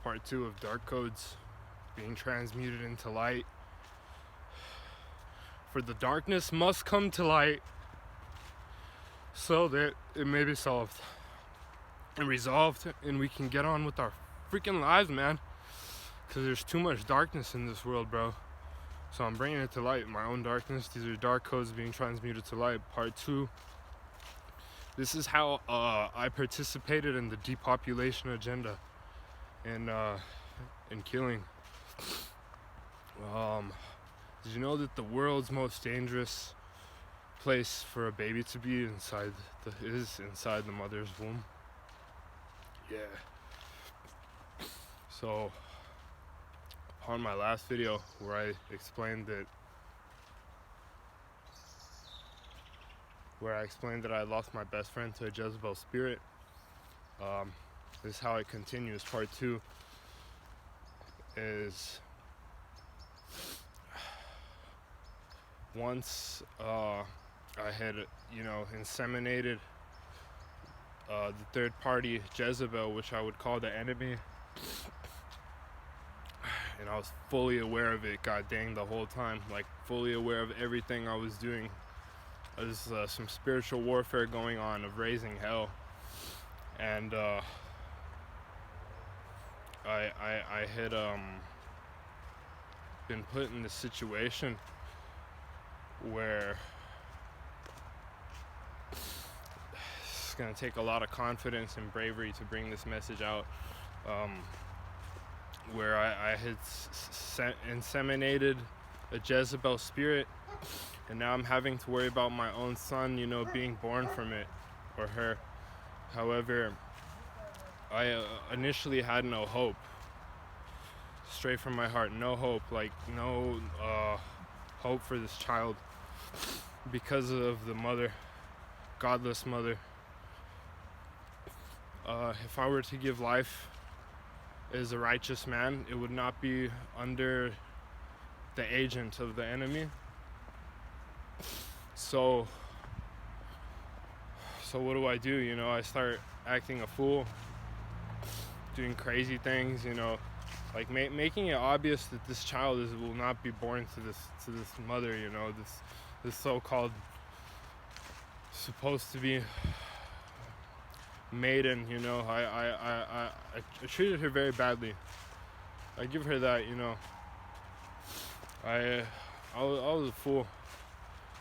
Part 2 of dark codes being transmuted into light. For the darkness must come to light so that it may be solved and resolved, and we can get on with our freaking lives, man. Because there's too much darkness in this world, bro. So I'm bringing it to light, my own darkness. These are dark codes being transmuted to light. Part 2. This is how I participated in the depopulation agenda and killing. Did you know that the world's most dangerous place for a baby to be is inside the mother's womb? Yeah. So, upon my last video where I explained that I lost my best friend to a Jezebel spirit, this is how it continues. Part 2 is once I had, inseminated the third party Jezebel, which I would call the enemy, and I was fully aware of it, god dang, the whole time, like fully aware of everything I was doing. There's some spiritual warfare going on of raising hell, and I had been put in this situation where it's gonna take a lot of confidence and bravery to bring this message out, where I had inseminated a Jezebel spirit, and now I'm having to worry about my own son, being born from it, or her. However, I initially had no hope. Straight from my heart, no hope, like no hope for this child, because of the mother, godless mother. If I were to give life as a righteous man, it would not be under the agent of the enemy. So what do? I start acting a fool, doing crazy things, like making it obvious that this child will not be born to this mother, this so-called supposed to be maiden. I treated her very badly. I give her that. I was a fool,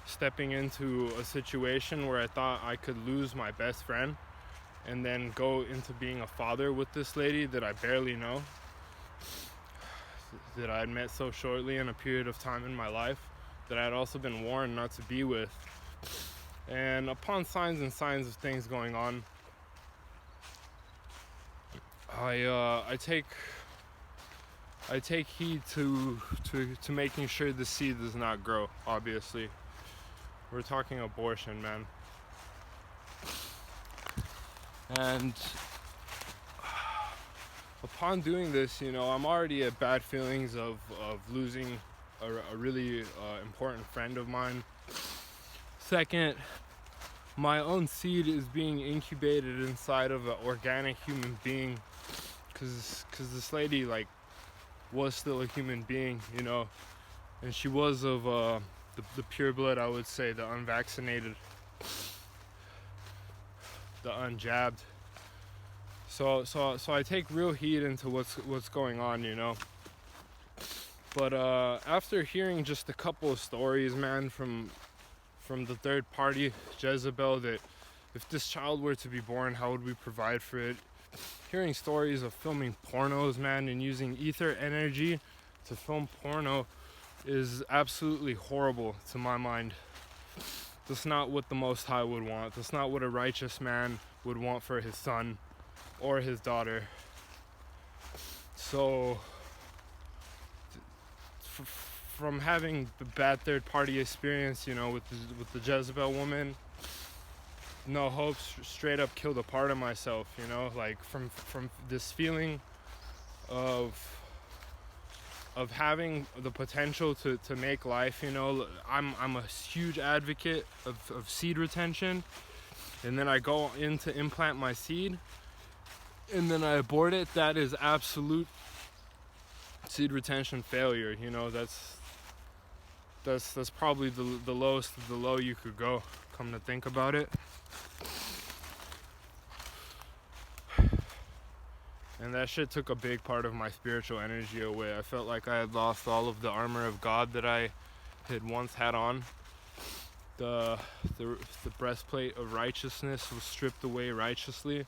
stepping into a situation where I thought I could lose my best friend and then go into being a father with this lady that I barely know, that I had met so shortly in a period of time in my life, that I had also been warned not to be with. And upon signs of things going on, I take heed to making sure the seed does not grow. Obviously, we're talking abortion, man. And upon doing this, I'm already at bad feelings of losing a really important friend of mine. Second, my own seed is being incubated inside of an organic human being, because this lady, was still a human being, and she was of the pure blood, I would say, the unvaccinated, the unjabbed. So I take real heed into what's going on, But after hearing just a couple of stories, man, from the third party Jezebel, that if this child were to be born, how would we provide for it? Hearing stories of filming pornos, man, and using ether energy to film porno is absolutely horrible to my mind. That's not what the Most High would want. That's not what a righteous man would want for his son or his daughter. So, from having the bad third party experience, with the Jezebel woman, no hope, straight up killed a part of myself, from this feeling of having the potential to make life. I'm a huge advocate of seed retention, and then I go in to implant my seed, and then I abort it, that is absolute seed retention failure. You know, that's probably the lowest of the low you could go, come to think about it. And that shit took a big part of my spiritual energy away. I felt like I had lost all of the armor of God that I had once had on. The breastplate of righteousness was stripped away righteously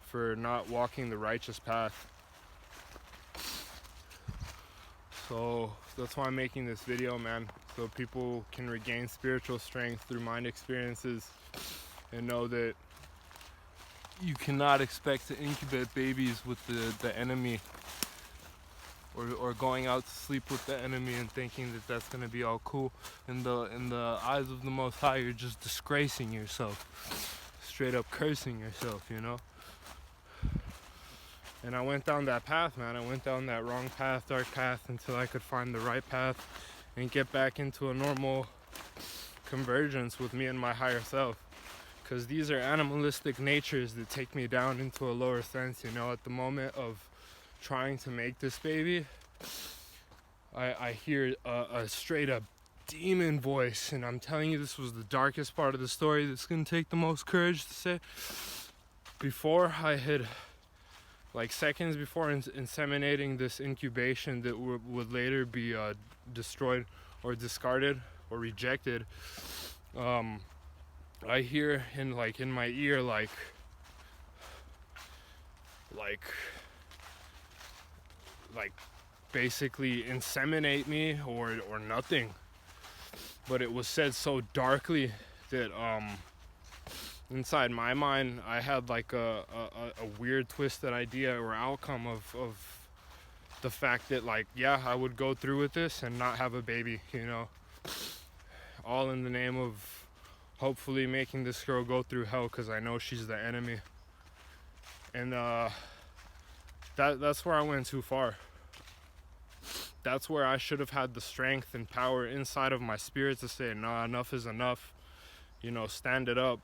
for not walking the righteous path. So that's why I'm making this video, man, so people can regain spiritual strength through mind experiences and know that you cannot expect to incubate babies with the enemy, or going out to sleep with the enemy and thinking that that's going to be all cool. In the eyes of the Most High, you're just disgracing yourself, straight up cursing yourself, you know. And I went down that path, man. I went down that wrong path, dark path, until I could find the right path and get back into a normal convergence with me and my higher self. Because these are animalistic natures that take me down into a lower sense, you know. At the moment of trying to make this baby, I hear a straight up demon voice, and I'm telling you, this was the darkest part of the story that's gonna take the most courage to say. Before I had, like seconds before inseminating this incubation that would later be destroyed or discarded or rejected, I hear in my ear like basically inseminate me or nothing. But it was said so darkly that inside my mind I had like a weird twisted idea or outcome of the fact that, like, yeah, I would go through with this and not have a baby, you know, all in the name of hopefully making this girl go through hell, because I know she's the enemy. And that's where I went too far. That's where I should have had the strength and power inside of my spirit to say, nah, enough is enough, you know, stand it up,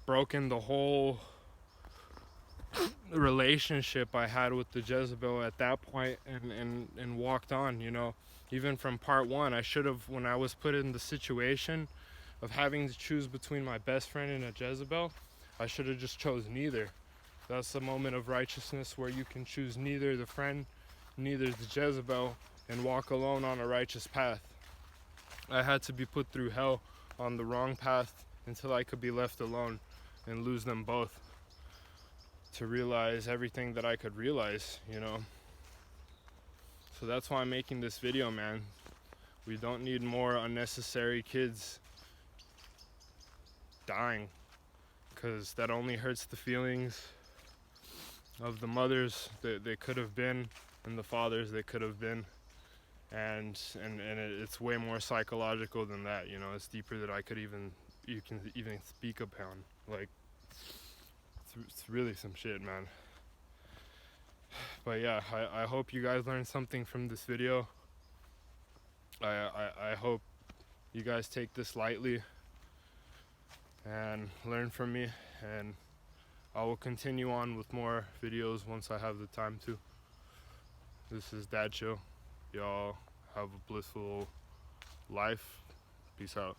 broken the whole relationship I had with the Jezebel at that point, and walked on, you know. Even from part one, I should have, when I was put in the situation of having to choose between my best friend and a Jezebel, I should have just chose neither. That's the moment of righteousness where you can choose neither the friend, neither the Jezebel, and walk alone on a righteous path. I had to be put through hell on the wrong path until I could be left alone and lose them both, to realize everything that I could realize, you know. So that's why I'm making this video, man. We don't need more unnecessary kids dying, because that only hurts the feelings of the mothers that they could have been and the fathers they could have been, and it's way more psychological than that, you know. It's deeper that you can even speak upon. Like, it's really some shit, man. But yeah, I hope you guys learned something from this video. I hope you guys take this lightly and learn from me, and I will continue on with more videos once I have the time to. This is Dad Chill. Y'all have a blissful life. Peace out.